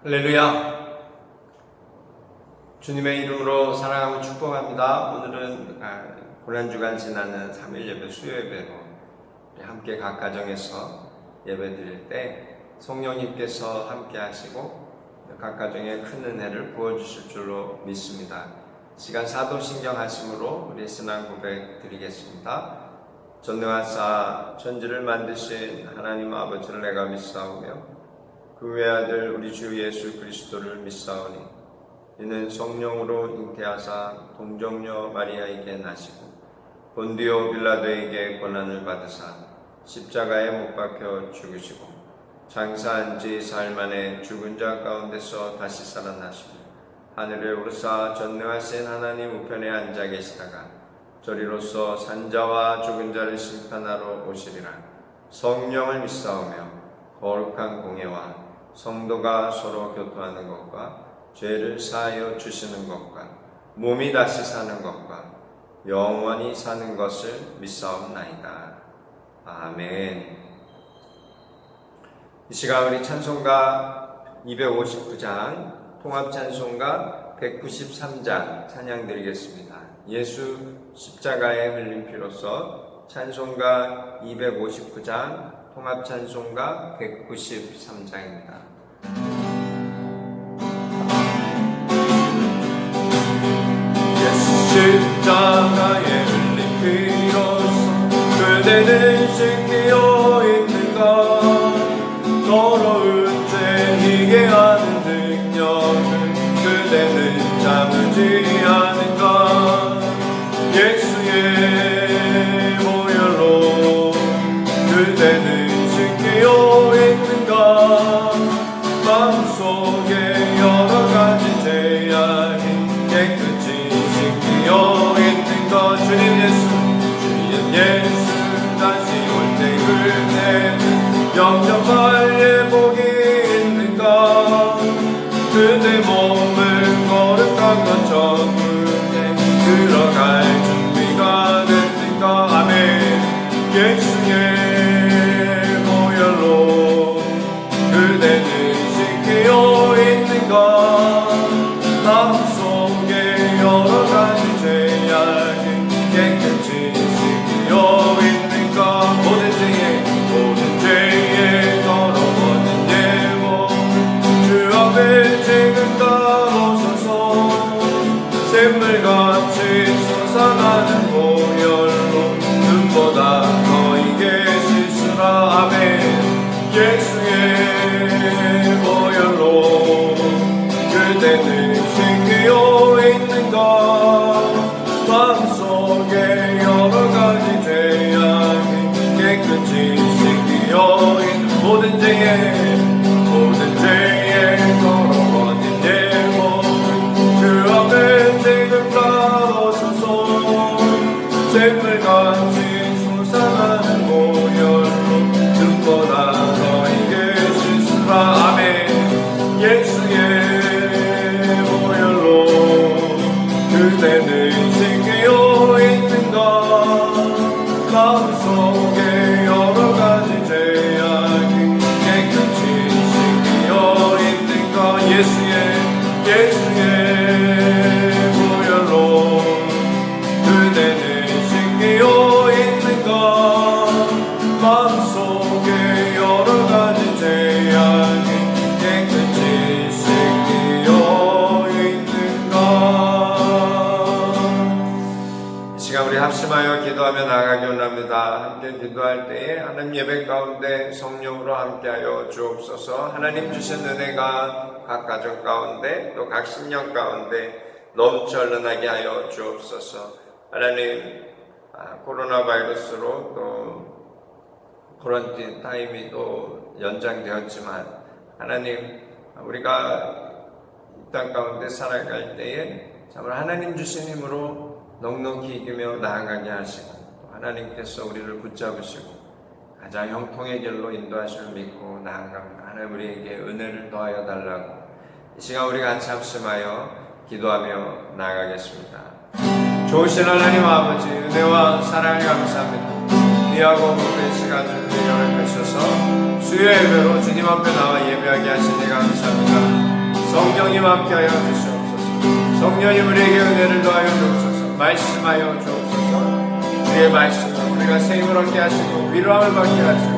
할렐루야. 주님의 이름으로 사랑하고 축복합니다. 오늘은 고난주간 지나는 3일 예배 수요예배로 함께 각 가정에서 예배 드릴 때 성령님께서 함께 하시고 각 가정에 큰 은혜를 부어주실 줄로 믿습니다. 시간 사도신경 하심으로 우리 신앙 고백 드리겠습니다. 전능하사 천지를 만드신 하나님 아버지를 내가 믿사오며 그 외아들 우리 주 예수 그리스도를 믿사오니 이는 성령으로 잉태하사 동정녀 마리아에게 나시고 본디오 빌라도에게 고난을 받으사 십자가에 못 박혀 죽으시고 장사한 지 사흘 만에 죽은 자 가운데서 다시 살아나시고 하늘에 오르사 전능하신 하나님 우편에 앉아 계시다가 저리로서 산자와 죽은 자를 심판하러 오시리라. 성령을 믿사오며 거룩한 공예와 성도가 서로 교통하는 것과 죄를 사하여 주시는 것과 몸이 다시 사는 것과 영원히 사는 것을 믿사옵나이다. 아멘. 이 시간 우리 찬송가 259장 통합찬송가 193장 찬양 드리겠습니다. 예수 십자가에 흘린 피로써 찬송가 259장 통합찬송가 193장입니다. 십자가에 흘린 피로써 그대는 씻기어 있는가. 더러운 죄 희게 하는 능력을 그대는 참지 않은가. 예수의 보혈로 그대는 씻기어 있는가. 마음속에 여러가지 죄악이 깨끗이 씻기어 있는가. 주님 예수 다시 올 때 그대는 영접할 예복이 있는가. 그대 몸을 거룩한 것 천국에 들어갈 준비가 됐는가. 아멘. 예수의 보혈로 그대는 씻기어 있는가. 마음속에 여러가지 죄악이 깨끗이 씻기어 있는가. 모든 죄에 더러워진 예복을 주 앞에 지금 따로서서 샘물같이 솟아나는 보혈로 눈보다 너에게 씻으라. 아멘. 예수의 보혈로 그대는 씻기어 있는가. 마음속에 여러가지 죄악이 깨끗이 씻기어 있는 모든 죄에 더러워진 예복을 주 앞에 지금 따로서서 샘물같이 솟아나는 보혈로 눈보다 너에게 씻으라. 아멘. 예수의 보혈로 그대는 씻기어 있는가. 마음속에 여러가지 죄악이 깨끗이 씻기어 있는가. 예수의 보혈로 그대는 씻기어 있는가. 마음속에 여러가지 죄악이 깨끗이 씻기어 있는가. 이 시간 우리 합심하여 기도하며 나아가기 원합니다. 함께 기도할 때에 하나님 예배 가운데 성령으로 함께하여 주옵소서. 하나님 주신 은혜가 각 가정 가운데 또 각 심령 가운데 넘쳐 흘러나게 하여 주옵소서. 하나님 코로나 바이러스로 또 코런틴 타임이 또 연장되었지만 하나님 우리가 이 땅 가운데 살아갈 때에 정말 하나님 주신 힘으로 넉넉히 이기며 나아가게 하시고 하나님께서 우리를 붙잡으시고 가장 형통의 길로 인도하심을 믿고 나아갑니다. 하나님 우리에게 은혜를 더하여 달라고 이 시간 우리 같이 합심하여 기도하며 나아가겠습니다. 좋으신 하나님 아버지 은혜와 사랑을 감사합니다. 귀하고 복된 시간을 허락하셔서 수요 예배로 주님 앞에 나와 예배하게 하시니 감사합니다. 성령님 함께하여 주시옵소서. 성령님 우리에게 은혜를 더하여 주옵소서. 말씀하여 주옵소서. 주의 말씀으로 우리가 세임을 얻게 하시고 위로함을 받게 하시고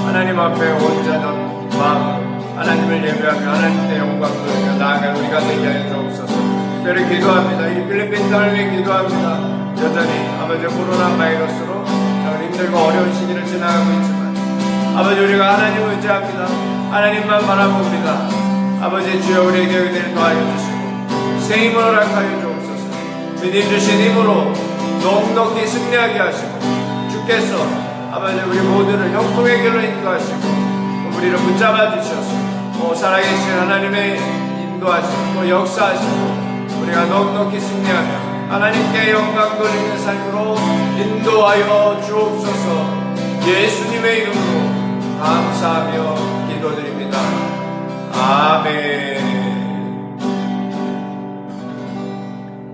하나님 앞에 온전한 마음으로 하나님을 예배하며 하나님께 영광 돌리며 나아갈 우리가 되게 하여 주옵소서. 특별히 기도합니다. 이 필리핀 땅을 위해 기도합니다. 여전히 아버지 코로나 바이러스로 힘들고 어려운 시기를 지나가고 있지만 아버지 우리가 하나님을 의지합니다. 하나님만 바라봅니다. 아버지 주여 우리에게 은혜를 더하여 주시고 새 힘을 허락하여 주옵소서. 주님 주신 힘으로 넉넉히 승리하게 하시고 주께서 아버지 우리 모두를 형통의 길로 인도하시고 우리를 붙잡아 주셔서 살아계신 하나님의 인도하시고 또 역사하시고 우리가 넉넉히 승리하며 하나님께 영광 돌리는 삶으로 인도하여 주옵소서. 예수님의 이름으로 감사하며 기도드립니다. 아멘.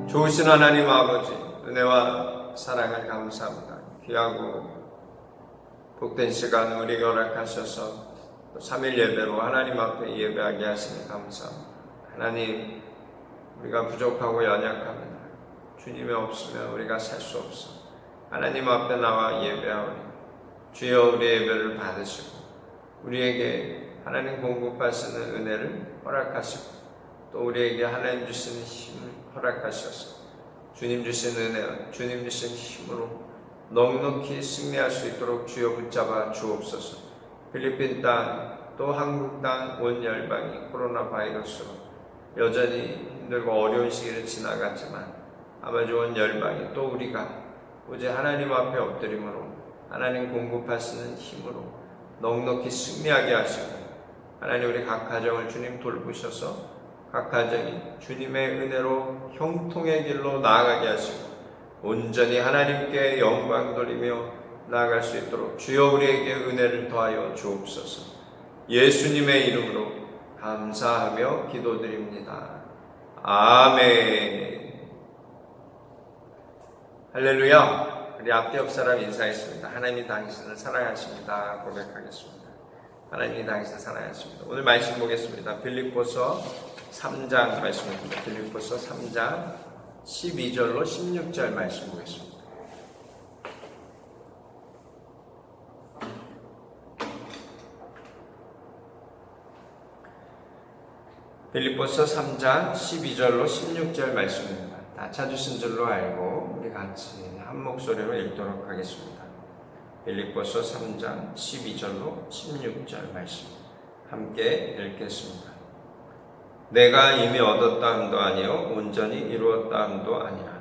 좋으신 하나님 아버지 은혜와 사랑을 감사합니다. 귀하고 복된 시간 우리에게 허락하셔서 3일 예배로 하나님 앞에 예배하게 하시니 감사합니다. 하나님 우리가 부족하고 연약합니다. 주님이 없으면 우리가 살 수 없어. 하나님 앞에 나와 예배하오니 주여 우리의 예배를 받으시고 우리에게 하나님 공급하시는 은혜를 허락하시고 또 우리에게 하나님 주시는 힘을 허락하셔서 주님 주신 은혜와 주님 주신 힘으로 넉넉히 승리할 수 있도록 주여 붙잡아 주옵소서. 필리핀 땅 또 한국 땅 온 열방이 코로나 바이러스로 여전히 힘들고 어려운 시기를 지나갔지만 아버지 온 열방이 또 우리가 오직 하나님 앞에 엎드림으로 하나님 공급하시는 힘으로 넉넉히 승리하게 하시고 하나님 우리 각 가정을 주님 돌보셔서 각 가정이 주님의 은혜로 형통의 길로 나아가게 하시고 온전히 하나님께 영광 돌리며 나아갈 수 있도록 주여 우리에게 은혜를 더하여 주옵소서. 예수님의 이름으로 감사하며 기도드립니다. 아멘. 할렐루야. 우리 앞 옆 사람 인사했습니다. 하나님이 당신을 사랑하십니다. 고백하겠습니다. 하나님이 당신을 사랑하십니다. 오늘 말씀 보겠습니다. 빌립보서 3장 말씀입니다. 빌립보서 3장 12절로 16절 말씀 보겠습니다. 빌립보서 3장 12절로 16절 말씀입니다. 다 찾으신 줄로 알고 우리 같이 한 목소리로 읽도록 하겠습니다. 빌립보서 3장 12절로 16절 말씀 함께 읽겠습니다. 내가 이미 얻었다 함도 아니요 온전히 이루었다 함도 아니라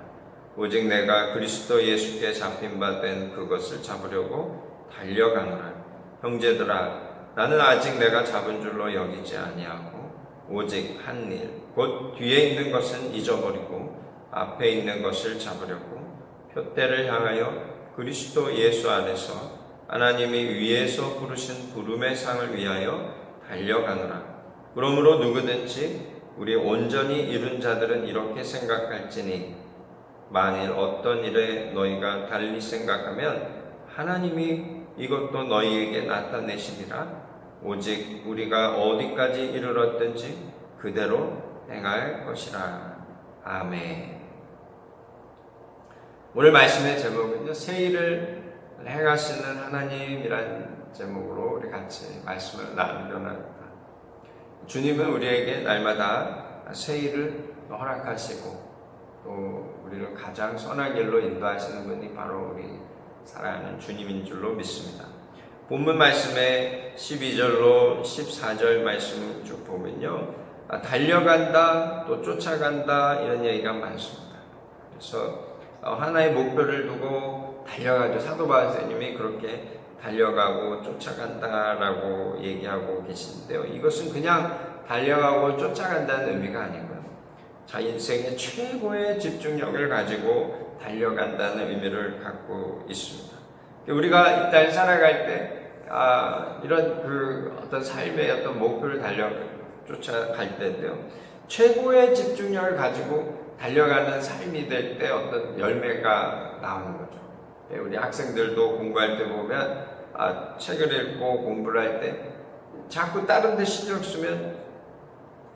오직 내가 그리스도 예수께 잡힌 바 된 그것을 잡으려고 달려가노라. 형제들아 나는 아직 내가 잡은 줄로 여기지 아니하고 오직 한 일 곧 뒤에 있는 것은 잊어버리고 앞에 있는 것을 잡으려고 표대를 향하여 그리스도 예수 안에서 하나님이 위에서 부르신 부름의 상을 위하여 달려가노라. 그러므로 누구든지 우리 온전히 이룬 자들은 이렇게 생각할지니 만일 어떤 일에 너희가 달리 생각하면 하나님이 이것도 너희에게 나타내시리라. 오직 우리가 어디까지 이르렀든지 그대로 행할 것이라. 아멘. 오늘 말씀의 제목은요, 새 일을 행하시는 하나님이란 제목으로 우리 같이 말씀을 나누려고 합니다. 주님은 우리에게 날마다 새 일을 허락하시고 또 우리를 가장 선한 길로 인도하시는 분이 바로 우리 사랑하는 주님인 줄로 믿습니다. 본문 말씀의 12절로 14절 말씀을 쭉 보면요, 달려간다 또 쫓아간다 이런 얘기가 많습니다. 그래서 하나의 목표를 두고 달려가죠. 사도 바울 선생님이 그렇게 달려가고 쫓아간다라고 얘기하고 계시는데요, 이것은 그냥 달려가고 쫓아간다는 의미가 아니고요, 자 인생의 최고의 집중력을 가지고 달려간다는 의미를 갖고 있습니다. 우리가 이 땅을 살아갈 때 이런 어떤 삶의 어떤 목표를 쫓아갈 때인데요, 최고의 집중력을 가지고 달려가는 삶이 될 때 어떤 열매가 나오는 거죠. 우리 학생들도 공부할 때 보면 책을 읽고 공부를 할 때 자꾸 다른 데 신경 쓰면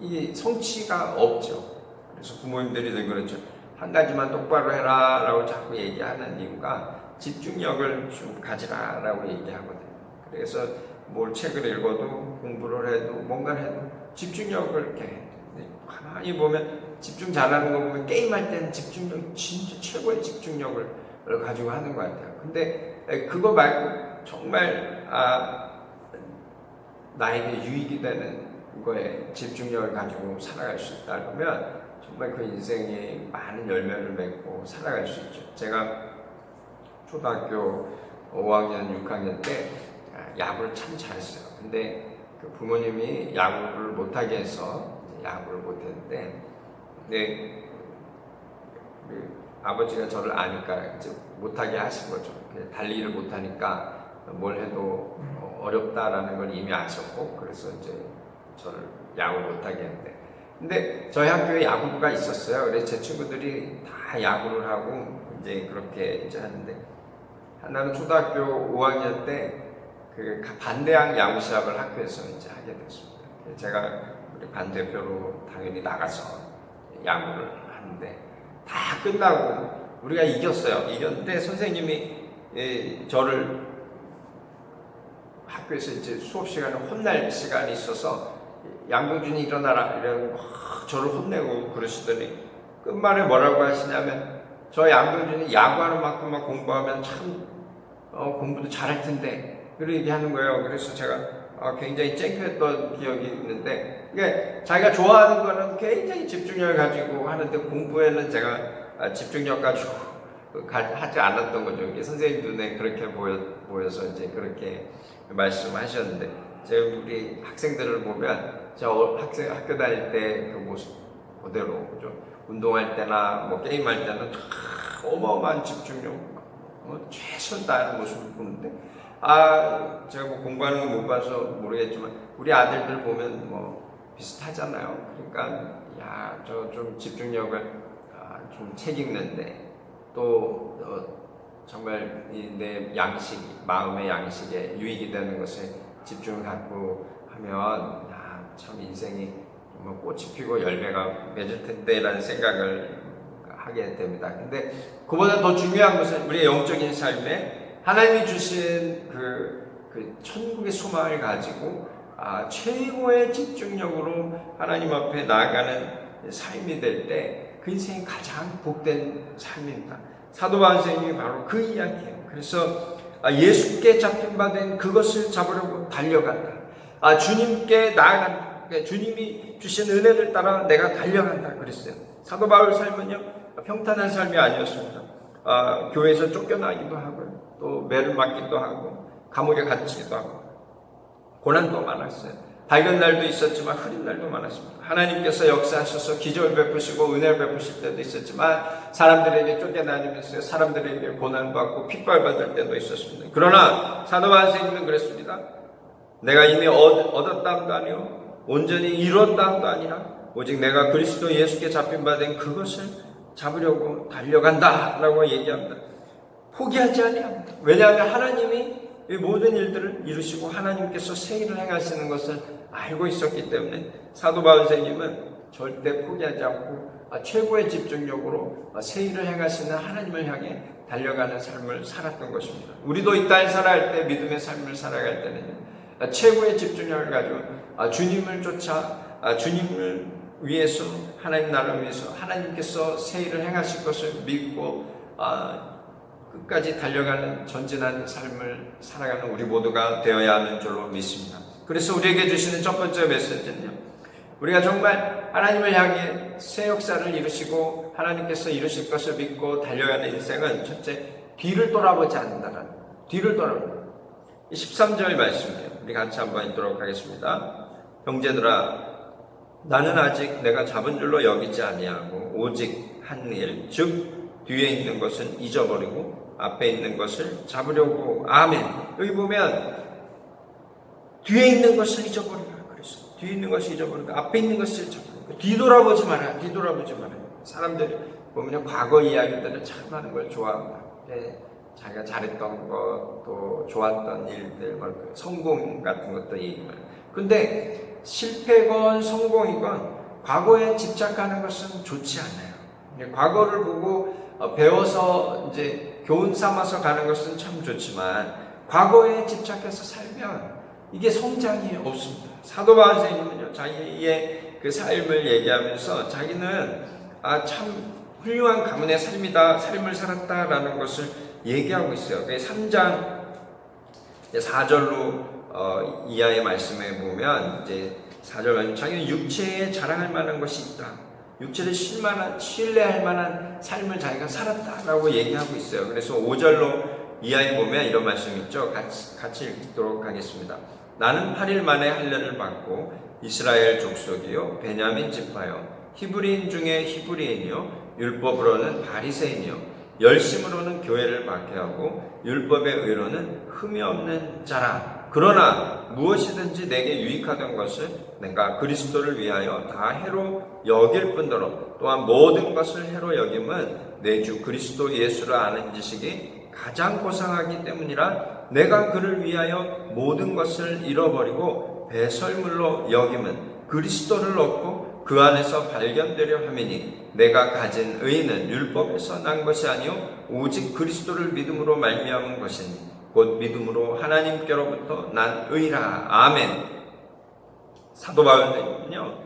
이 성취가 없죠. 그래서 부모님들이 늘 그렇죠. 한 가지만 똑바로 해라 라고 자꾸 얘기하는 이유가 집중력을 좀 가지라라고 얘기하거든요. 그래서 뭘 책을 읽어도 공부를 해도 뭔가를 해도 집중력을 이렇게 해요. 가만히 보면 집중 잘하는 거 보면 게임할 때는 집중력 진짜 최고의 집중력을 가지고 하는 것 같아요. 근데 그거 말고 정말 나에게 유익이 되는 거에 집중력을 가지고 살아갈 수 있다 그러면 정말 그 인생이 많은 열매를 맺고 살아갈 수 있죠. 제가 초등학교 5학년, 6학년 때 야구를 참 잘했어요. 근데 그 부모님이 야구를 못하게 해서 야구를 못했는데, 근데 그 아버지가 저를 아니까 이제 못하게 하신 거죠. 달리기를 못하니까 뭘 해도 어렵다라는 걸 이미 아셨고, 그래서 이제 저를 야구를 못하게 했는데, 근데 저희 학교에 야구부가 있었어요. 그래서 제 친구들이 다 야구를 하고 이제 그렇게 이제 하는데, 하나는 초등학교 5학년 때 그 반대항 야구 시합을 학교에서 이제 하게 됐습니다. 제가 우리 반대표로 당연히 나가서 야구를 하는데 다 끝나고 우리가 이겼어요. 이겼는데 선생님이 저를 학교에서 이제 수업 시간에 혼날 시간이 있어서 양동준이 일어나라 이러고 저를 혼내고 그러시더니 끝말에 뭐라고 하시냐면 저 양동준이 야구하는 만큼만 공부하면 참 공부도 잘할 텐데 그렇게 얘기하는 거예요. 그래서 제가 굉장히 창피했던 기억이 있는데 그러니까 자기가 좋아하는 거는 굉장히 집중력을 가지고 하는데 공부에는 제가 집중력 가지고 하지 않았던 거죠. 이게 선생님 눈에 그렇게 보여서 이제 그렇게 말씀하셨는데 제가 우리 학생들을 보면 저 학교 다닐 때 그 모습 그대로 그죠. 운동할 때나 뭐 게임할 때는 어마어마한 집중력 최선 다하는 모습을 보는데 제가 뭐 공부하는 거 못 봐서 모르겠지만 우리 아들들 보면 뭐 비슷하잖아요. 그러니까 저 좀 집중력을 좀 책 읽는데 또 정말 내 양식 마음의 양식에 유익이 되는 것에 집중을 갖고 하면 참 인생이 정말 꽃이 피고 열매가 맺을 텐데라는 생각을 하게 됩니다. 근데 그보다 더 중요한 것은 우리의 영적인 삶에 하나님이 주신 그 천국의 소망을 가지고 최고의 집중력으로 하나님 앞에 나아가는 삶이 될 때 그 인생이 가장 복된 삶입니다. 사도 바울 선생님이 바로 그 이야기예요. 그래서 예수께 잡힌 바 된 그것을 잡으려고 달려간다. 주님께 나아간다. 그러니까 주님이 주신 은혜를 따라 내가 달려간다 그랬어요. 사도 바울 삶은요 평탄한 삶이 아니었습니다. 교회에서 쫓겨나기도 하고요. 또 매를 맞기도 하고 감옥에 갇히기도 하고 고난도 많았어요. 밝은 날도 있었지만 흐린 날도 많았습니다. 하나님께서 역사하셔서 기적을 베푸시고 은혜를 베푸실 때도 있었지만 사람들에게 쫓겨다니면서 사람들에게 고난받고 핍박받을 때도 있었습니다. 그러나 사도 바울 선생님은 그랬습니다. 내가 이미 얻었다함도 아니요 온전히 이뤘다함도 아니라 오직 내가 그리스도 예수께 잡힌 바 된 그것을 잡으려고 달려간다 라고 얘기합니다. 포기하지 아니합니다. 왜냐하면 하나님이 이 모든 일들을 이루시고 하나님께서 새 일을 행하시는 것을 알고 있었기 때문에 사도 바울 선생님은 절대 포기하지 않고 최고의 집중력으로 새 일을 행하시는 하나님을 향해 달려가는 삶을 살았던 것입니다. 우리도 이 땅을 살아갈 때 믿음의 삶을 살아갈 때는 최고의 집중력을 가지고 주님을 쫓아 주님을 위해서 하나님 나라를 위해서 하나님께서 새 일을 행하실 것을 믿고 끝까지 달려가는 전진하는 삶을 살아가는 우리 모두가 되어야 하는 줄로 믿습니다. 그래서 우리에게 주시는 첫 번째 메시지는요. 우리가 정말 하나님을 향해 새 역사를 이루시고 하나님께서 이루실 것을 믿고 달려가는 인생은 첫째, 뒤를 돌아보지 않는다는 뒤를 돌아보는 13절 말씀이에요. 우리 같이 한번 읽도록 하겠습니다. 형제들아 나는 아직 내가 잡은 줄로 여기지 아니하고 오직 한 일, 즉 뒤에 있는 것은 잊어버리고 앞에 있는 것을 잡으려고. 아멘. 여기 보면 뒤에 있는 것을 잊어버리라 그랬어요. 뒤에 있는 것을 잊어버리고 앞에 있는 것을 잡으려고. 뒤돌아보지 마라. 뒤돌아보지 마라. 사람들이 보면 과거 이야기들을 참 하는 걸 좋아합니다. 자기가 잘했던 것, 또 좋았던 일들, 성공 같은 것도 얘기해요. 근데 실패건 성공이건 과거에 집착하는 것은 좋지 않아요. 과거를 보고 배워서 이제 교훈 삼아서 가는 것은 참 좋지만 과거에 집착해서 살면 이게 성장이 없습니다. 사도 바울 선생님은요, 자기의 그 삶을 얘기하면서 자기는 참 훌륭한 가문의 삶을 살았다라는 것을 얘기하고 있어요. 3장 4절로 이하의 말씀에 보면 이제 4절 말씀, 자기는 육체에 자랑할 만한 것이 있다. 육체를 신뢰할 만한 삶을 자기가 살았다라고 얘기하고 있어요. 그래서 5절로 이하에 보면 이런 말씀이 있죠. 같이 읽도록 하겠습니다. 나는 8일 만에 할례를 받고 이스라엘 족속이요 베냐민 지파요 히브리인 중에 히브리인이요 율법으로는 바리새인이요 열심으로는 교회를 박해하고 율법의 의로는 흠이 없는 자라. 그러나 무엇이든지 내게 유익하던 것을 내가 그리스도를 위하여 다 해로 여길 뿐더러 또한 모든 것을 해로 여김은 내 주 그리스도 예수를 아는 지식이 가장 고상하기 때문이라. 내가 그를 위하여 모든 것을 잃어버리고 배설물로 여김은 그리스도를 얻고 그 안에서 발견되려 함이니 내가 가진 의는 율법에서 난 것이 아니요 오직 그리스도를 믿음으로 말미암은 것이니 곧 믿음으로 하나님께로부터 난 의라. 아멘. 사도 바울은요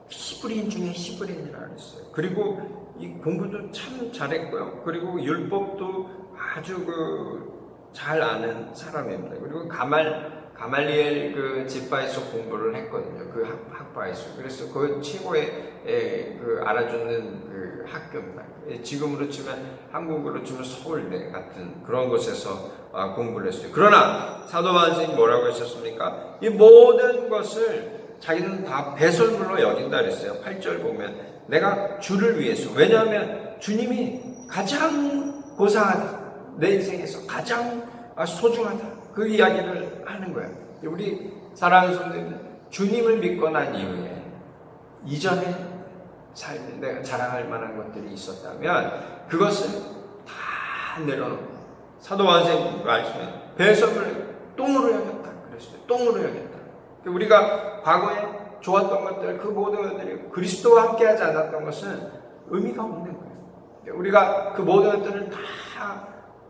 히브리인 중에 히브리인이라 그랬어요. 그리고 이 공부도 참 잘했고요. 그리고 율법도 아주 잘 아는 사람입니다. 그리고 가말리엘 그 집바에서 공부를 했거든요. 그 학파에서. 그래서 그 최고의 그 알아주는 그 학교입니다. 지금으로 치면 한국으로 치면 서울대 같은 그런 곳에서 공부를 했어요. 그러나 사도 바울 선생님이 뭐라고 하셨습니까? 이 모든 것을 자기는 다 배설물로 여긴다 그랬어요. 8절 보면 내가 주를 위해서. 왜냐하면 주님이 가장 고상하다. 내 인생에서 가장 소중하다. 그 이야기를 하는 거예요. 우리 사랑하는 성도님들, 주님을 믿고 난 이후에 이전에 삶에 내가 자랑할 만한 것들이 있었다면 그것을 다 내려놓고 사도 바울 선생님 말씀에 배설물을 똥으로 여겼다 그랬어요. 똥으로 여겼다. 우리가 과거에 좋았던 것들, 그 모든 것들이 그리스도와 함께하지 않았던 것은 의미가 없는 거예요. 우리가 그 모든 것들을 다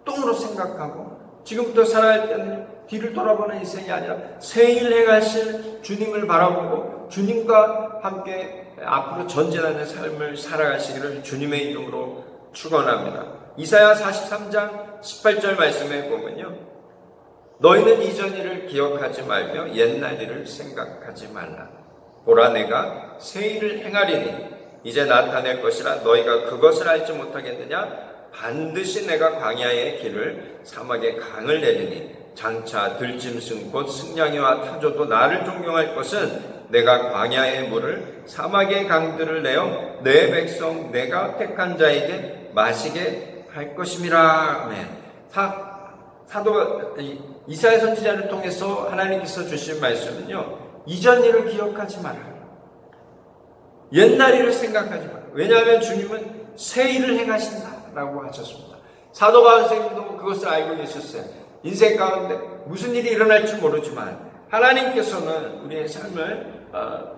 똥으로 생각하고 지금부터 살아갈 때는 뒤를 돌아보는 인생이 아니라 새일 행하실 주님을 바라보고 주님과 함께 앞으로 전진하는 삶을 살아가시기를 주님의 이름으로 축원합니다. 이사야 43장 18절 말씀에 보면요, 너희는 이전 일을 기억하지 말며 옛날 일을 생각하지 말라. 보라 내가 새 일을 행하리니 이제 나타낼 것이라 너희가 그것을 알지 못하겠느냐? 반드시 내가 광야의 길을 사막의 강을 내리니 장차 들짐승 곧 승냥이와 타조도 나를 존경할 것은 내가 광야의 물을 사막의 강들을 내어 내 백성 내가 택한 자에게 마시게 할 것임이라. 아멘. 사도 이사야 선지자를 통해서 하나님께서 주신 말씀은요, 이전 일을 기억하지 마라. 옛날 일을 생각하지 마라. 왜냐하면 주님은 새 일을 행하신다라고 하셨습니다. 사도 바울 선생님도 그것을 알고 계셨어요. 인생 가운데 무슨 일이 일어날지 모르지만 하나님께서는 우리의 삶을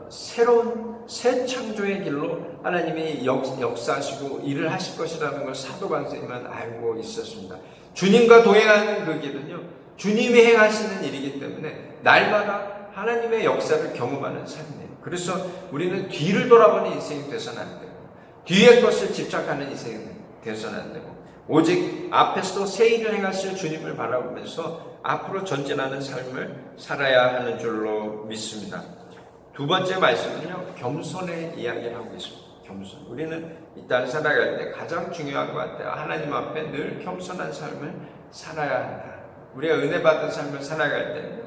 새로운 새 창조의 길로 하나님이 역사하시고 일을 하실 것이라는 걸 사도 바울 선생님은 알고 있었습니다. 주님과 동행하는 그 길은요, 주님이 행하시는 일이기 때문에 날마다 하나님의 역사를 경험하는 삶이에요. 그래서 우리는 뒤를 돌아보는 인생이 되서는 안 되고 뒤의 것을 집착하는 인생이 되서는 안 되고 오직 앞에서 새 일을 행하실 주님을 바라보면서 앞으로 전진하는 삶을 살아야 하는 줄로 믿습니다. 두 번째 말씀은요, 겸손의 이야기를 하고 있습니다. 겸손. 우리는 이 땅을 살아갈 때 가장 중요한 것 같아요. 하나님 앞에 늘 겸손한 삶을 살아야 한다. 우리가 은혜 받은 삶을 살아갈 때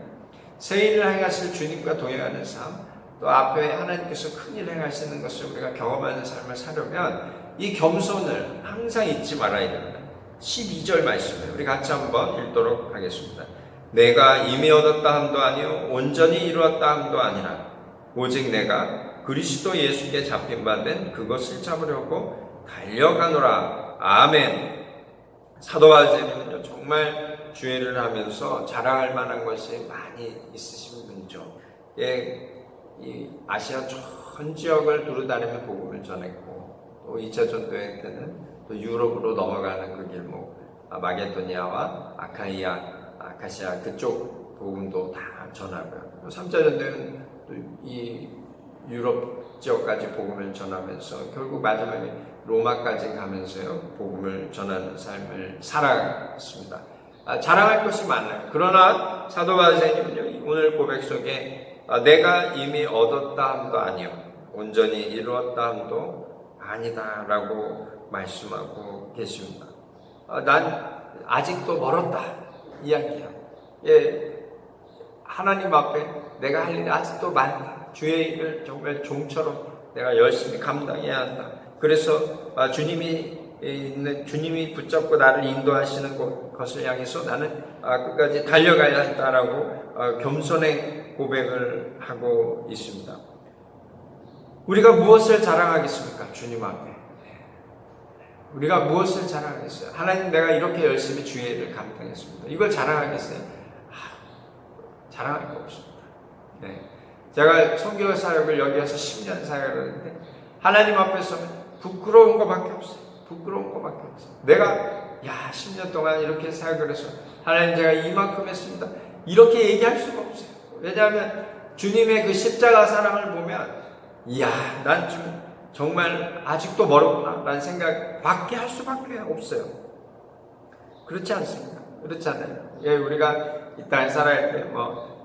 새 일을 행하실 주님과 동행하는 삶, 또 앞에 하나님께서 큰 일 행하시는 것을 우리가 경험하는 삶을 살려면 이 겸손을 항상 잊지 말아야 됩니다. 12절 말씀을 우리 같이 한번 읽도록 하겠습니다. 내가 이미 얻었다 함도 아니요 온전히 이루었다 함도 아니라 오직 내가 그리스도 예수께 잡힌 바 된 그것을 잡으려고 달려가노라. 아멘. 사도 바울은요 정말 주일을 하면서 자랑할 만한 것이 많이 있으신 분이죠. 이 아시아 전 지역을 두루다니며 복음을 전했고, 또 2차 전도회 때는 또 유럽으로 넘어가는 그 길목, 마게도니아와 아카시아 그쪽 복음도 다 전하고요. 3차 전도회는 또 이 유럽 지역까지 복음을 전하면서 결국 마지막에 로마까지 가면서요 복음을 전하는 삶을 살아갔습니다. 자랑할 것이 많아요. 그러나 사도 바울은요 오늘 고백 속에 내가 이미 얻었다 함도 아니요 온전히 이루었다 함도 아니다라고 말씀하고 계십니다. 난 아직도 멀었다 이야기해요. 하나님 앞에 내가 할 일이 아직도 많다. 주의 일을 정말 종처럼 내가 열심히 감당해야 한다. 그래서 주님이 붙잡고 나를 인도하시는 것을 향해서 나는 끝까지 달려가야 한다라고 겸손의 고백을 하고 있습니다. 우리가 무엇을 자랑하겠습니까? 주님 앞에. 우리가 무엇을 자랑하겠어요? 하나님 내가 이렇게 열심히 주의 일을 감당했습니다. 이걸 자랑하겠어요? 자랑할 거 없습니다. 네. 제가 선교 사역을 여기 와서 10년 사역을 했는데 하나님 앞에서 부끄러운 것밖에 없어요. 부끄러운 것밖에 없어요. 내가 10년 동안 이렇게 사역을 해서 하나님 제가 이만큼 했습니다. 이렇게 얘기할 수가 없어요. 왜냐하면 주님의 그 십자가 사랑을 보면 난 좀 정말 아직도 멀었구나 라는 생각밖에 할 수밖에 없어요. 그렇지 않습니다. 그렇지 않아요. 우리가 이 땅에 살아갈 때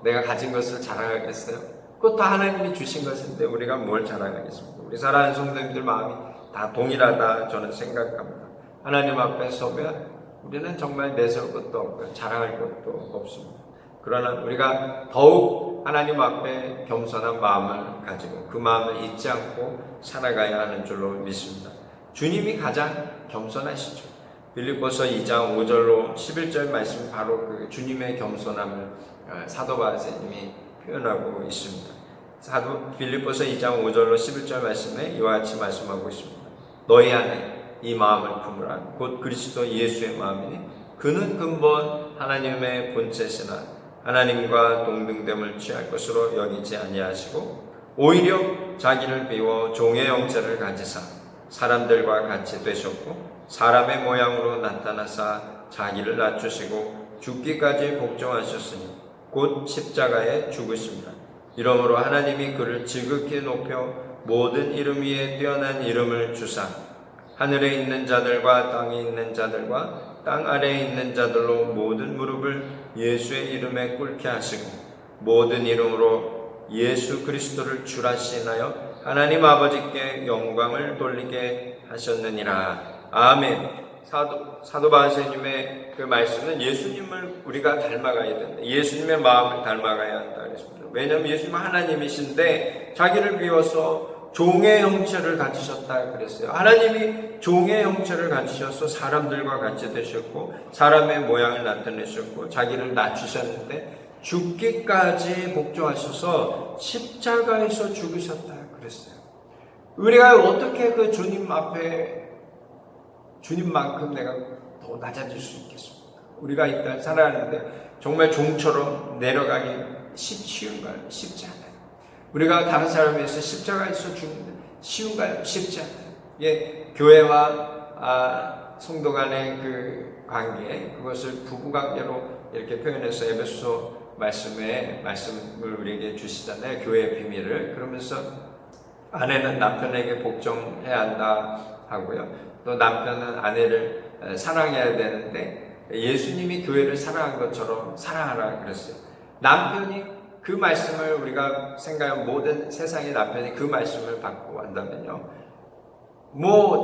내가 가진 것을 자랑하겠어요? 그것 다 하나님이 주신 것인데 우리가 뭘 자랑하겠습니까? 우리 사랑하는 성도님들 마음이 다 동일하다 저는 생각합니다. 하나님 앞에 서면 우리는 정말 내세울 것도 없고요. 자랑할 것도 없습니다. 그러나 우리가 더욱 하나님 앞에 겸손한 마음을 가지고 그 마음을 잊지 않고 살아가야 하는 줄로 믿습니다. 주님이 가장 겸손하시죠. 빌립보서 2장 5절로 11절 말씀 바로 그 주님의 겸손함을 사도 바울님이 표현하고 있습니다. 빌립보서 2장 5절로 11절 말씀에 이와 같이 말씀하고 있습니다. 너희 안에 이 마음을 품으라. 곧 그리스도 예수의 마음이니 그는 근본 하나님의 본체시나 하나님과 동등됨을 취할 것으로 여기지 아니하시고 오히려 자기를 비워 종의 형체를 가지사 사람들과 같이 되셨고 사람의 모양으로 나타나사 자기를 낮추시고 죽기까지 복종하셨으니 곧 십자가에 죽으십니다. 이러므로 하나님이 그를 지극히 높여 모든 이름 위에 뛰어난 이름을 주사 하늘에 있는 자들과 땅에 있는 자들과 땅 아래에 있는 자들로 모든 무릎을 예수의 이름에 꿇게 하시고 모든 이름으로 예수 그리스도를 주라시나요 하나님 아버지께 영광을 돌리게 하셨느니라. 아멘. 사도 바울님의 그 말씀은 예수님을 우리가 닮아가야 된다. 예수님의 마음을 닮아가야 한다 그랬습니다. 왜냐하면 예수님은 하나님이신데 자기를 비워서 종의 형체를 가지셨다 그랬어요. 하나님이 종의 형체를 가지셔서 사람들과 같이 되셨고 사람의 모양을 나타내셨고 자기를 낮추셨는데 죽기까지 복종하셔서 십자가에서 죽으셨다 그랬어요. 우리가 어떻게 그 주님 앞에 주님만큼 내가 더 낮아질 수 있겠습니까? 우리가 이 땅 살아가는데 정말 종처럼 내려가기 쉬운가요? 쉽지 않아요. 우리가 다른 사람에 의해서 십자가에서 죽는데 쉬운가요? 쉽지 않아요. 교회와 성도 간의 그 관계, 그것을 부부관계로 이렇게 표현해서 에베소 말씀을 우리에게 주시잖아요. 교회의 비밀을. 그러면서 아내는 남편에게 복종해야 한다 하고요. 또 남편은 아내를 사랑해야 되는데 예수님이 교회를 사랑한 것처럼 사랑하라 그랬어요. 남편이 그 말씀을 우리가 생각하면 모든 세상의 남편이 그 말씀을 받고 한다면요.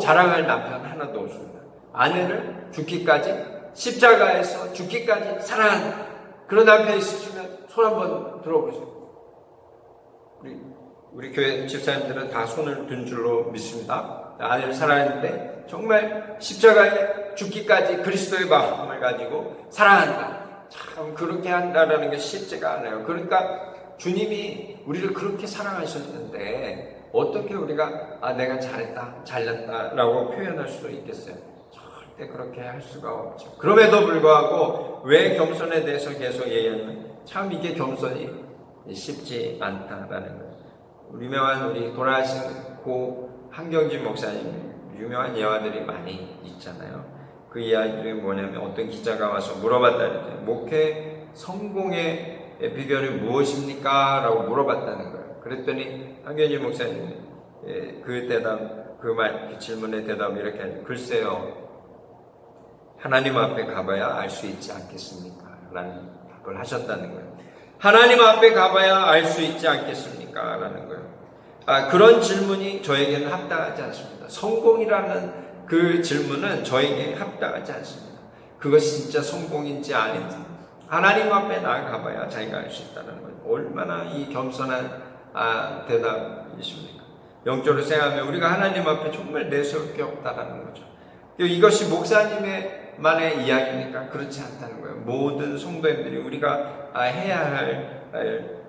자랑할 남편 하나도 없습니다. 아내를 죽기까지 십자가에서 죽기까지 사랑한다. 그런 남편이 있으시면 손 한번 들어보세요. 우리 교회 집사님들은 다 손을 든 줄로 믿습니다. 아내를 사랑했는데 정말 십자가에 죽기까지 그리스도의 마음을 가지고 사랑한다. 참 그렇게 한다라는 게 쉽지가 않아요. 그러니까 주님이 우리를 그렇게 사랑하셨는데 어떻게 우리가 내가 잘했다, 잘났다라고 표현할 수 있겠어요? 절대 그렇게 할 수가 없죠. 그럼에도 불구하고 왜 겸손에 대해서 계속 얘기하면 참 이게 겸손이 쉽지 않다라는 거예요. 유명한 우리 돌아가신 고 한경진 목사님 유명한 예화들이 많이 있잖아요. 그 이야기들이 뭐냐면 어떤 기자가 와서 물어봤다는 목회 성공의 비결이 무엇입니까? 라고 물어봤다는 거예요. 그랬더니 한경진 목사님이 그 대답, 그 질문의 대답을 이렇게 하죠. 글쎄요, 하나님 앞에 가봐야 알 수 있지 않겠습니까? 라는 답을 하셨다는 거예요. 하나님 앞에 가봐야 알 수 있지 않겠습니까? 라는 거예요. 그런 질문이 저에게는 합당하지 않습니다. 성공이라는 그 질문은 저에게 합당하지 않습니다. 그것이 진짜 성공인지 아닌지 하나님 앞에 나아가봐야 자기가 알 수 있다는 거예요. 얼마나 이 겸손한 대답이십니까? 영적으로 생각하면 우리가 하나님 앞에 정말 내세울 게 없다라는 거죠. 이것이 목사님만의 이야기입니까? 그렇지 않다는 거예요. 모든 성도님들이 우리가 해야 할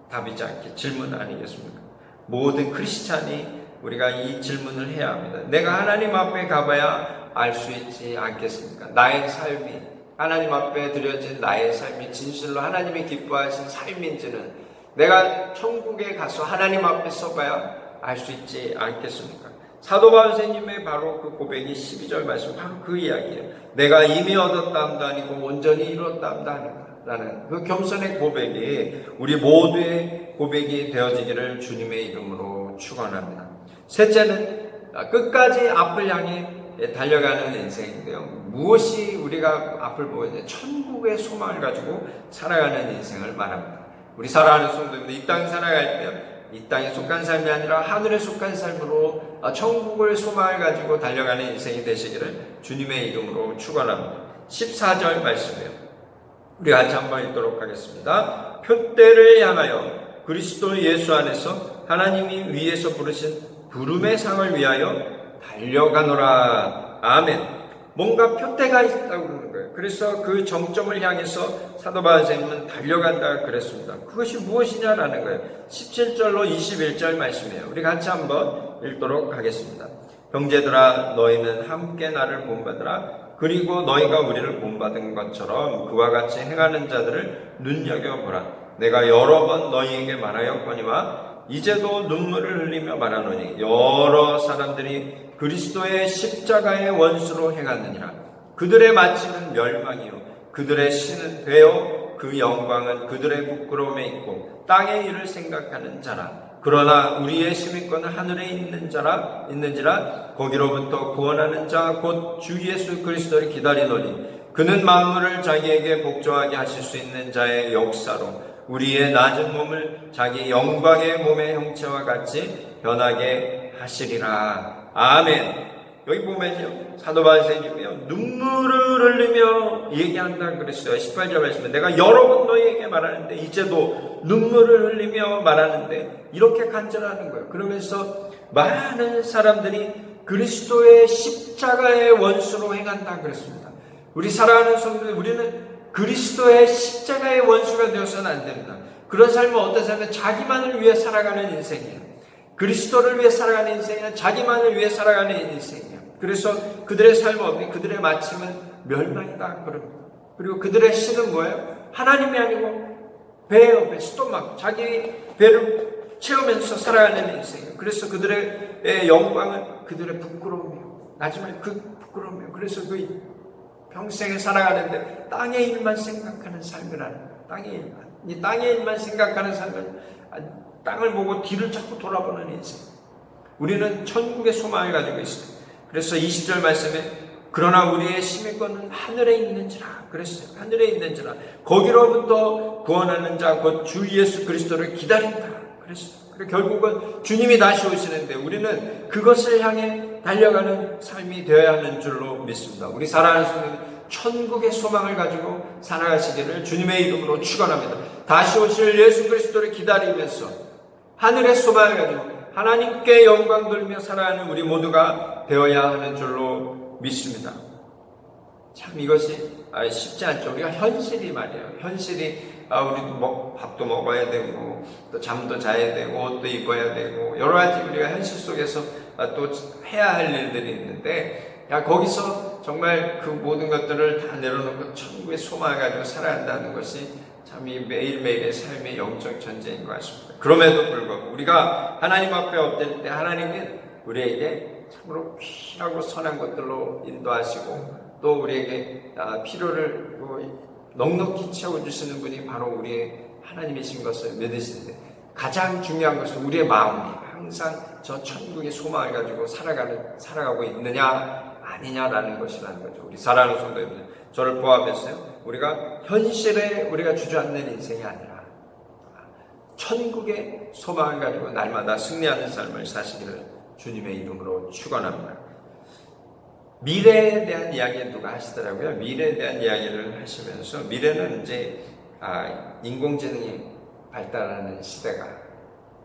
답이지 않게 질문 아니겠습니까? 모든 크리스찬이 우리가 이 질문을 해야 합니다. 내가 하나님 앞에 가봐야 알 수 있지 않겠습니까? 나의 삶이 하나님 앞에 드려진 나의 삶이 진실로 하나님이 기뻐하신 삶인지는 내가 천국에 가서 하나님 앞에 서봐야 알 수 있지 않겠습니까? 사도 바울 선생님의 바로 그 고백이 12절 말씀, 바로 그 이야기예요. 내가 이미 얻었다함도 아니고 온전히 이뤘다함도 아니고 라는 그 겸손의 고백이 우리 모두의 고백이 되어지기를 주님의 이름으로 축원합니다. 셋째는 끝까지 앞을 향해 달려가는 인생인데요. 무엇이 우리가 앞을 보고 있냐? 천국의 소망을 가지고 살아가는 인생을 말합니다. 우리 사랑하는 성도님들, 이 땅 살아갈 때 이 땅에 속한 삶이 아니라 하늘에 속한 삶으로 천국을 소망을 가지고 달려가는 인생이 되시기를 주님의 이름으로 축원합니다. 14절 말씀이에요. 우리 같이 한번 읽도록 하겠습니다. 표대를 향하여 그리스도 예수 안에서 하나님이 위에서 부르신 부름의 상을 위하여 달려가노라. 아멘. 뭔가 표대가 있다고 그러는 거예요. 그래서 그 정점을 향해서 사도 바울 선생님은 달려간다 그랬습니다. 그것이 무엇이냐라는 거예요. 17절로 21절 말씀이에요. 우리 같이 한번 읽도록 하겠습니다. 형제들아, 너희는 함께 나를 본받으라. 그리고 너희가 우리를 본받은 것처럼 그와 같이 행하는 자들을 눈여겨보라. 내가 여러 번 너희에게 말하였거니와 이제도 눈물을 흘리며 말하노니 여러 사람들이 그리스도의 십자가의 원수로 행하느니라. 그들의 마침은 멸망이요 그들의 신은 되어 그 영광은 그들의 부끄러움에 있고 땅의 일을 생각하는 자라. 그러나 우리의 시민권은 하늘에 있는지라 거기로부터 구원하는 자 곧 주 예수 그리스도를 기다리노니 그는 만물을 자기에게 복종하게 하실 수 있는 자의 역사로 우리의 낮은 몸을 자기 영광의 몸의 형체와 같이 변하게 하시리라. 아멘. 여기 보면요, 사도 바울 선생님이요, 눈물을 흘리며 얘기한다 그랬어요. 18절 말씀에 내가 여러 번 너희에게 말하는데 이제도 눈물을 흘리며 말하는데 이렇게 간절하는 거예요. 그러면서 많은 사람들이 그리스도의 십자가의 원수로 행한다 그랬습니다. 우리 사랑하는 성도들, 우리는 그리스도의 십자가의 원수가 되어서는 안 됩니다. 그런 삶은 어떤 삶은 자기만을 위해 살아가는 인생이에요. 그리스도를 위해 살아가는 인생이야. 자기만을 위해 살아가는 인생이야. 그래서 그들의 삶은 없니? 그들의 마침은 멸망이다 그럽니다. 그리고 그들의 신은 뭐예요? 하나님이 아니고 배예요. 배. 스토막. 자기 배를 채우면서 살아가는 인생이에요. 그래서 그들의 영광은 그들의 부끄러움이에요. 마지막에 그 부끄러움이에요. 그래서 그 평생에 살아가는데 땅의 일만 생각하는 삶이라는 거예요. 땅의 일만. 이 땅의 일만 생각하는 삶은 땅을 보고 뒤를 자꾸 돌아보는 인생. 우리는 천국의 소망을 가지고 있어요. 그래서 20절 말씀에 그러나 우리의 시민권은 하늘에 있는지라 그랬어요. 하늘에 있는지라 거기로부터 구원하는 자 곧 주 예수 그리스도를 기다린다 그랬어요. 그리고 결국은 주님이 다시 오시는데 우리는 그것을 향해 달려가는 삶이 되어야 하는 줄로 믿습니다. 우리 사랑하는 성도들, 천국의 소망을 가지고 살아가시기를 주님의 이름으로 축원합니다. 다시 오실 예수 그리스도를 기다리면서 하늘의 소망을 가지고 하나님께 영광 돌리며 살아가는 우리 모두가 되어야 하는 줄로 믿습니다. 참 이것이 쉽지 않죠. 우리가 현실이 말이에요. 현실이 우리 밥도 먹어야 되고 또 잠도 자야 되고 옷도 입어야 되고 여러 가지 우리가 현실 속에서 또 해야 할 일들이 있는데 거기서 정말 그 모든 것들을 다 내려놓고 천국의 소망을 가지고 살아간다는 것이 참 이 매일매일의 삶의 영적 전쟁인 것 같습니다. 그럼에도 불구하고 우리가 하나님 앞에 엎드릴 때 하나님은 우리에게 참으로 귀하고 선한 것들로 인도하시고 또 우리에게 필요를 넉넉히 채워주시는 분이 바로 우리의 하나님이신 것을 믿으시는데, 가장 중요한 것은 우리의 마음이 항상 저 천국의 소망을 가지고 살아가고 있느냐 아니냐라는 것이라는 거죠. 우리 사랑하는 성도 여러분, 저를 포함해서요, 우리가 현실에 우리가 주저앉는 인생이 아니라 천국의 소망을 가지고 날마다 승리하는 삶을 사시기를 주님의 이름으로 축원합니다. 미래에 대한 이야기 누가 하시더라고요. 미래에 대한 이야기를 하시면서, 미래는 이제 인공지능이 발달하는 시대가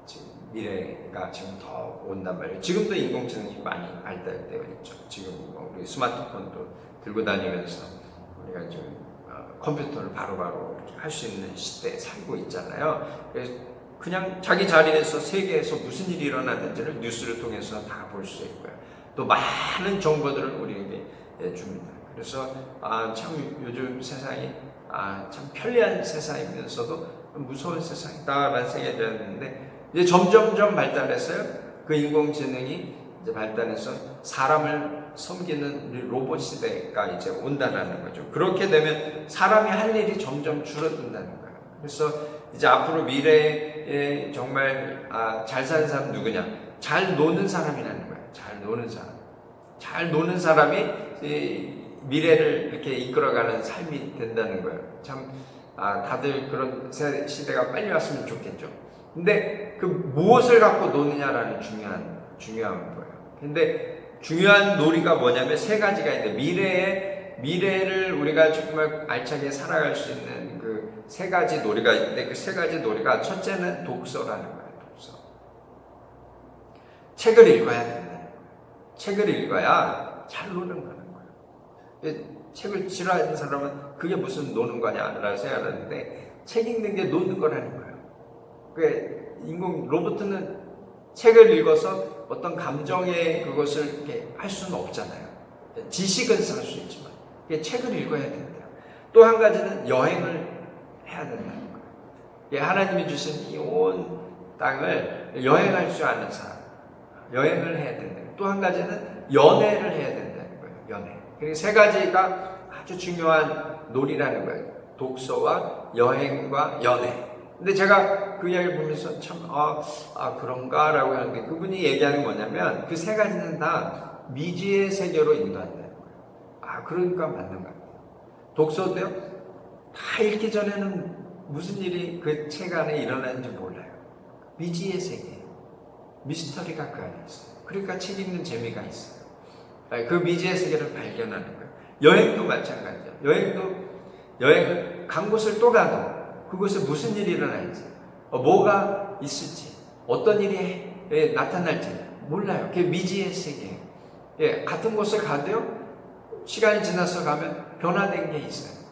지금 미래가 지금 더 온단 말이에요. 지금도 인공지능이 많이 발달되어 있죠. 지금 우리 스마트폰도 들고 다니면서 우리가 지금 컴퓨터를 바로바로 할 수 있는 시대에 살고 있잖아요. 그래서 그냥 자기 자리에서 세계에서 무슨 일이 일어났는지를 뉴스를 통해서 다 볼 수 있고요. 또 많은 정보들을 우리에게 줍니다. 그래서 참 요즘 세상이 참 편리한 세상이면서도 무서운 세상이다라는 생각이 들었는데, 이제 점점점 발달했어요. 그 인공지능이 이제 발달해서 사람을 섬기는 로봇 시대가 이제 온다는 거죠. 그렇게 되면 사람이 할 일이 점점 줄어든다는 거예요. 그래서 이제 앞으로 미래에 정말 잘 사는 사람 누구냐? 잘 노는 사람이라는 거예요. 잘 노는 사람. 잘 노는 사람이 미래를 이렇게 이끌어가는 삶이 된다는 거예요. 참 다들 그런 시대가 빨리 왔으면 좋겠죠. 근데 그 무엇을 갖고 노느냐라는 중요한 거예요. 근데 중요한 놀이가 뭐냐면 세 가지가 있는데, 미래를 우리가 정말 알차게 살아갈 수 있는 그 세 가지 놀이가 있는데, 그 세 가지 놀이가, 첫째는 독서라는 거예요. 독서. 책을 읽어야 된다는 거예요. 책을 읽어야 잘 노는 거는 거예요. 책을 싫어하는 사람은 그게 무슨 노는 거냐라고 생각하는데, 책 읽는 게 노는 거라는 거예요. 로봇은 책을 읽어서 어떤 감정의 그것을 이렇게 할 수는 없잖아요. 지식은 쌓을 수 있지만 책을 읽어야 된다. 또 한 가지는 여행을 해야 된다는 거예요. 하나님이 주신 이 온 땅을 여행할 줄 아는 사람, 여행을 해야 된다. 또 한 가지는 연애를 해야 된다는 거예요. 연애. 그리고 세 가지가 아주 중요한 놀이라는 거예요. 독서와 여행과 연애. 근데 제가 그 이야기를 보면서 참 그런가라고 하는데, 그분이 얘기하는 뭐냐면 그 세 가지는 다 미지의 세계로 인도한다는 거예요. 그러니까 맞는 것 같아요. 독서도요, 다 읽기 전에는 무슨 일이 그 책 안에 일어나는지 몰라요. 미지의 세계예요. 미스터리가 그 안에 있어요. 그러니까 책 읽는 재미가 있어요. 그 미지의 세계를 발견하는 거예요. 여행도 마찬가지죠. 여행을 간 곳을 또 가도 그곳에 무슨 일이 일어날지, 뭐가 있을지, 어떤 일이 나타날지 몰라요. 그게 미지의 세계예요. 같은 곳을 가도요, 시간이 지나서 가면 변화된 게 있어요.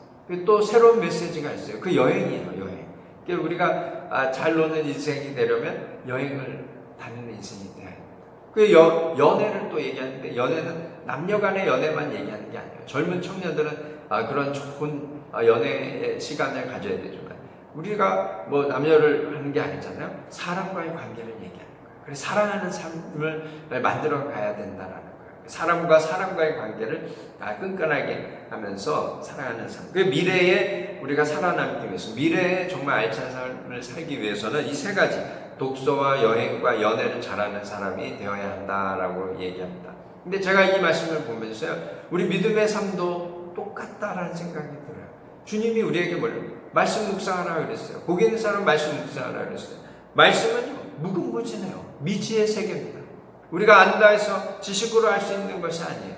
또 새로운 메시지가 있어요. 그 여행이에요, 여행. 우리가 잘 노는 인생이 되려면 여행을 다니는 인생이 돼야 합니다. 그 연애를 또 얘기하는데, 연애는 남녀 간의 연애만 얘기하는 게 아니에요. 젊은 청년들은 그런 좋은 연애의 시간을 가져야 되지만, 우리가 뭐 남녀를 하는 게 아니잖아요. 사람과의 관계를 얘기하는 거예요. 그래서 사랑하는 삶을 만들어 가야 된다라는 거예요. 사람과 사람과의 관계를 끈끈하게 하면서 사랑하는 삶. 그 미래에 우리가 살아남기 위해서, 미래에 정말 알찬 삶을 살기 위해서는 이 세 가지, 독서와 여행과 연애를 잘하는 사람이 되어야 한다라고 얘기합니다. 근데 제가 이 말씀을 보면서요, 우리 믿음의 삶도 똑같다라는 생각이 들어요. 주님이 우리에게 말씀 묵상하라 그랬어요. 거기 있는 사람 말씀 묵상하라 그랬어요. 말씀은요, 무궁무진해요. 미지의 세계입니다. 우리가 안다 해서 지식으로 할 수 있는 것이 아니에요.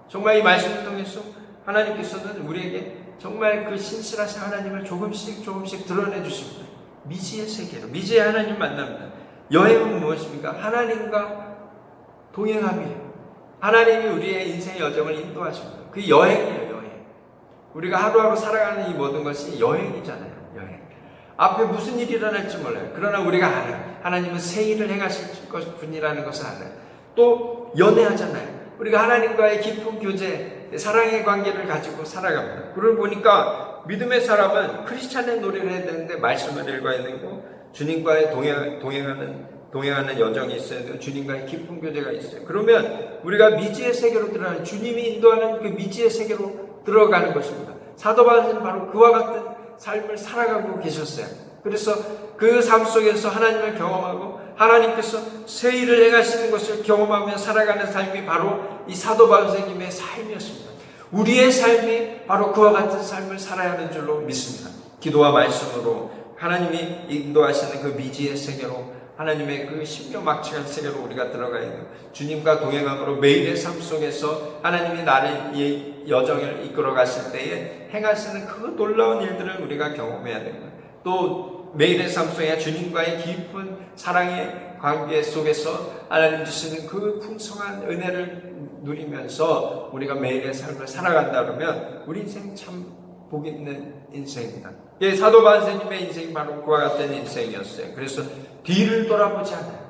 정말 이 말씀을 통해서 하나님께서는 우리에게 정말 그 신실하신 하나님을 조금씩 드러내 주십니다. 미지의 세계로, 미지의 하나님 만납니다. 여행은 무엇입니까? 하나님과 동행함이에요. 하나님이 우리의 인생의 여정을 인도하십니다. 그 여행이에요, 여행. 우리가 하루하루 살아가는 이 모든 것이 여행이잖아요, 여행. 앞에 무슨 일이 일어날지 몰라요. 그러나 우리가 알아요. 하나님은 새 일을 행하실 분이라는 것을 알아요. 또 연애하잖아요. 우리가 하나님과의 깊은 교제, 사랑의 관계를 가지고 살아갑니다. 그러고 보니까 믿음의 사람은 크리스찬의 노래를 해야 되는데 말씀을 읽어야 되고 주님과의 동행하는 여정이 있어야 되고 주님과의 깊은 교제가 있어요. 그러면 우리가 미지의 세계로 들어가는, 주님이 인도하는 그 미지의 세계로 들어가는 것입니다. 사도 바울은 바로 그와 같은 삶을 살아가고 계셨어요. 그래서 그 삶 속에서 하나님을 경험하고 하나님께서 새 일을 행하시는 것을 경험하며 살아가는 삶이 바로 이 사도 바울 선생님의 삶이었습니다. 우리의 삶이 바로 그와 같은 삶을 살아야 하는 줄로 믿습니다. 기도와 말씀으로 하나님이 인도하시는 그 미지의 세계로, 하나님의 그 신묘막측한 세계로 우리가 들어가야 돼요. 주님과 동행함으로 매일의 삶 속에서 하나님이 나를 이 여정을 이끌어 가실 때에 행하시는 그 놀라운 일들을 우리가 경험해야 됩니다. 또 매일의 삶 속에 주님과의 깊은 사랑의 관계 속에서 하나님 주시는 그 풍성한 은혜를 누리면서 우리가 매일의 삶을 살아간다 그러면 우리 인생 참 복 있는 인생입니다. 사도 바울 선생님의 인생이 바로 그와 같은 인생이었어요. 그래서 뒤를 돌아보지 않아요.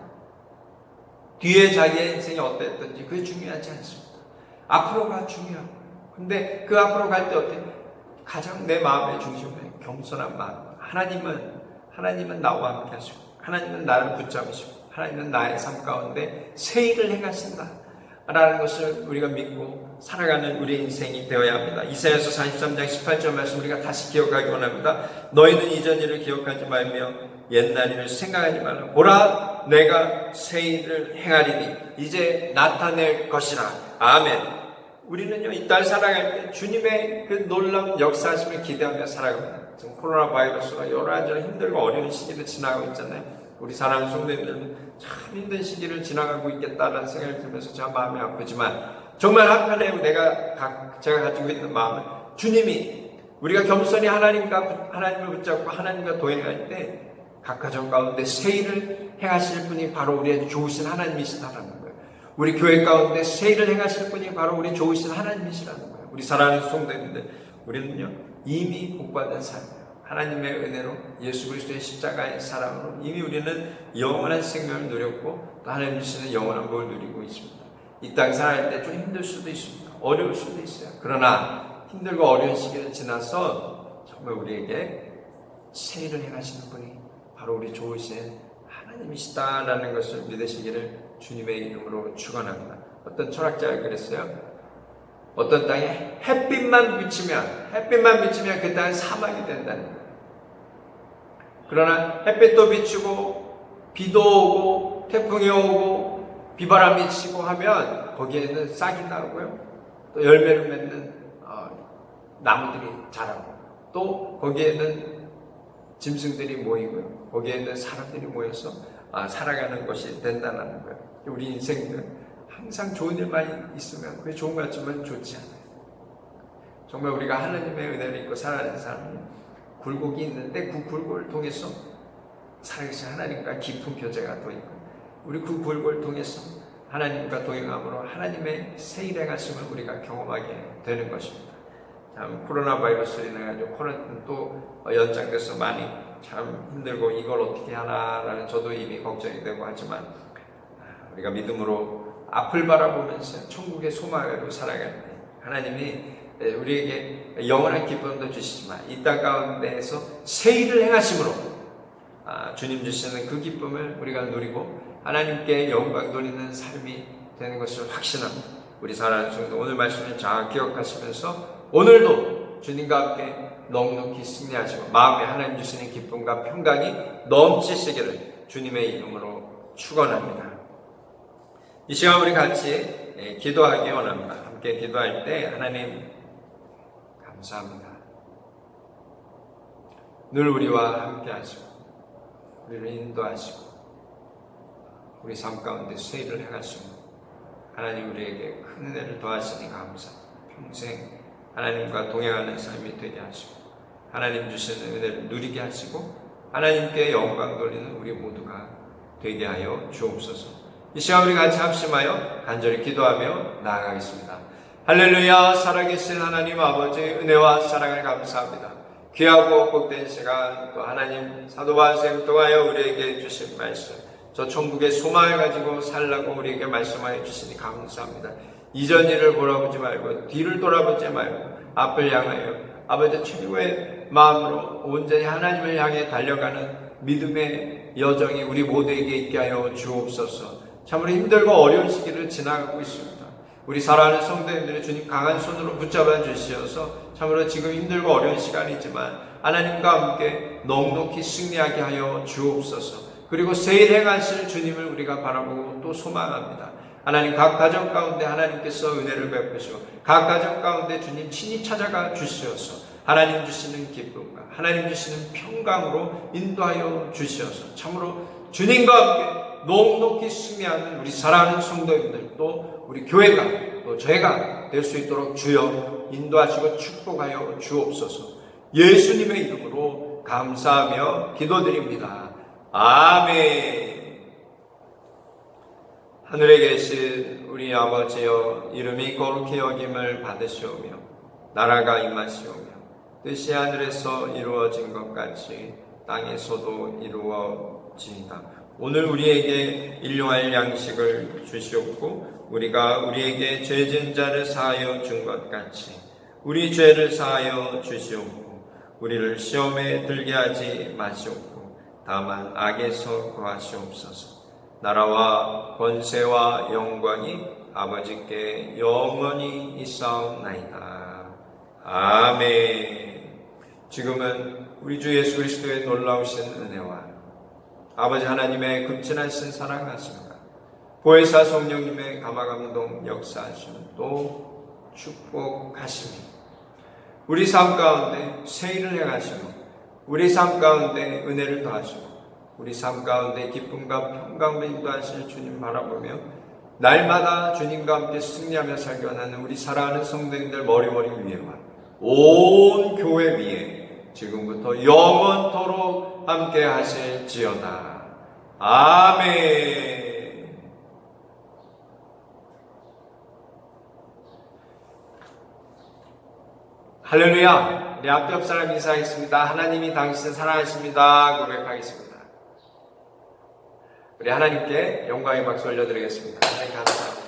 뒤에 자기의 인생이 어땠든지 그게 중요하지 않습니다. 앞으로가 중요하고, 근데 그 앞으로 갈 때 어때요? 가장 내 마음의 중심은 겸손한 마음. 하나님은 나와 함께 하시고, 하나님은 나를 붙잡으시고, 하나님은 나의 삶 가운데 새 일을 행하신다 라는 것을 우리가 믿고 살아가는 우리의 인생이 되어야 합니다. 이사야서 43장 18절 말씀 우리가 다시 기억하기 원합니다. 너희는 이전 일을 기억하지 말며 옛날 일을 생각하지 말라. 보라, 내가 새 일을 행하리니 이제 나타낼 것이라. 아멘. 우리는요, 이 땅 살아갈 때 주님의 그 놀라운 역사하심을 기대하며 살아갑니다. 지금 코로나 바이러스가 여러 가지 힘들고 어려운 시기를 지나가고 있잖아요. 우리 사랑하는 성도님들은 참 힘든 시기를 지나가고 있겠다라는 생각이 들면서 참 마음이 아프지만, 정말 한편에 제가 가지고 있는 마음은 주님이, 우리가 겸손히 하나님을 붙잡고 하나님과 동행할 때 각 가정 가운데 새 일을 행하실 분이 바로 우리의 좋으신 하나님이시다라는 거예요. 우리 교회 가운데 새 일을 행하실 분이 바로 우리 좋으신 하나님이시라는 거예요. 우리 사랑하는 성도님들, 우리는요 이미 복받은 삶이에요. 하나님의 은혜로 예수 그리스도의 십자가의 사랑으로 이미 우리는 영원한 생명을 누렸고 또 하나님 주시는 영원한 복을 누리고 있습니다. 이 땅 살아갈 때 좀 힘들 수도 있습니다. 어려울 수도 있어요. 그러나 힘들고 어려운 시기를 지나서 정말 우리에게 새 일을 행하시는 분이 바로 우리 좋으신 하나님이시다라는 것을 믿으시기를 주님의 이름으로 축원합니다. 어떤 철학자가 그랬어요. 어떤 땅에 햇빛만 비치면 그 땅은 사막이 된다는 거예요. 그러나 햇빛도 비추고 비도 오고 태풍이 오고 비바람이 치고 하면 거기에는 싹이 나고요, 또 열매를 맺는 나무들이 자라고, 또 거기에는 짐승들이 모이고요, 거기에는 사람들이 모여서 살아가는 것이 된다는 거예요. 우리 인생은 항상 좋은 일만 있으면 그게 좋은 것 같지만 좋지 않아요. 정말 우리가 하나님의 은혜를 입고 살아가는 사람은 굴곡이 있는데 그 굴곡을 통해서 살아계신 하나님과 깊은 교제가 또 있고, 우리 그 굴곡을 통해서 하나님과 동행함으로 하나님의 새 일의 행하심을 우리가 경험하게 되는 것입니다. 참 코로나 바이러스로 인해가지고 코로나는 또 연장돼서 많이 참 힘들고 이걸 어떻게 하나라는 저도 이미 걱정이 되고 하지만, 우리가 믿음으로 앞을 바라보면서 천국의 소망으로 살아갈 때 하나님이 우리에게 영원한 기쁨도 주시지만 이 땅 가운데에서 새 일을 행하심으로 주님 주시는 그 기쁨을 우리가 누리고 하나님께 영광 돌리는 삶이 되는 것을 확신합니다. 우리 사랑하는 성도, 오늘 말씀을 잘 기억하시면서 오늘도 주님과 함께 넉넉히 승리하시고 마음에 하나님 주시는 기쁨과 평강이 넘치시기를 주님의 이름으로 축원합니다. 이 시간 우리 같이 기도하기 원합니다. 함께 기도할 때 하나님 감사합니다. 늘 우리와 함께 하시고 우리를 인도하시고 우리 삶 가운데 새 일을 행하시고 하나님 우리에게 큰 은혜를 더하시니 감사합니다. 평생 하나님과 동행하는 삶이 되게 하시고 하나님 주시는 은혜를 누리게 하시고 하나님께 영광 돌리는 우리 모두가 되게 하여 주옵소서. 이 시간 우리 같이 합심하여 간절히 기도하며 나아가겠습니다. 할렐루야. 살아계신 하나님 아버지, 은혜와 사랑을 감사합니다. 귀하고 복된 시간, 또 하나님 사도 바울 선생님 통하여 우리에게 주신 말씀, 저 천국의 소망을 가지고 살라고 우리에게 말씀하여 주시니 감사합니다. 이전 일을 돌아보지 말고 뒤를 돌아보지 말고 앞을 향하여 아버지 최고의 마음으로 온전히 하나님을 향해 달려가는 믿음의 여정이 우리 모두에게 있게 하여 주옵소서. 참으로 힘들고 어려운 시기를 지나가고 있습니다. 우리 사랑하는 성도님들의 주님 강한 손으로 붙잡아 주시어서 참으로 지금 힘들고 어려운 시간이지만 하나님과 함께 넉넉히 승리하게 하여 주옵소서. 그리고 새일 행하실 주님을 우리가 바라보고 또 소망합니다. 하나님 각 가정 가운데 하나님께서 은혜를 베푸시고 각 가정 가운데 주님 친히 찾아가 주시어서 하나님 주시는 기쁨과 하나님 주시는 평강으로 인도하여 주시어서 참으로 주님과 함께 넉넉히 승리하는 우리 사랑하는 성도님들 또 우리 교회가 또 저희가 될 수 있도록 주여 인도하시고 축복하여 주옵소서. 예수님의 이름으로 감사하며 기도드립니다. 아멘. 하늘에 계신 우리 아버지여, 이름이 거룩히 여김을 받으시오며 나라가 임하시오며 뜻이 하늘에서 이루어진 것 같이 땅에서도 이루어지이다. 오늘 우리에게 일용할 양식을 주시옵고 우리가 우리에게 죄 지은 자를 사하여 준 것 같이 우리 죄를 사하여 주시옵고 우리를 시험에 들게 하지 마시옵고 다만 악에서 구하시옵소서. 나라와 권세와 영광이 아버지께 영원히 있사옵나이다. 아멘. 지금은 우리 주 예수 그리스도의 놀라우신 은혜와 아버지 하나님의 극진하신 사랑하심과 보혜사 성령님의 감화감동 역사하심 또 축복하심이 우리 삶 가운데 세일을 행하시고 우리 삶 가운데 은혜를 더하시고 우리 삶 가운데 기쁨과 평강을 인도하실 주님 바라보며 날마다 주님과 함께 승리하며 살겨나는 우리 사랑하는 성도님들 머리머리 위에와 온 교회 위에 지금부터 영원토록 함께 하실지어다. 아멘. 할렐루야. 우리 앞에 옆 사람 인사하겠습니다. 하나님이 당신을 사랑하십니다. 고백하겠습니다. 우리 하나님께 영광의 박수 올려드리겠습니다. 하나님 감사합니다.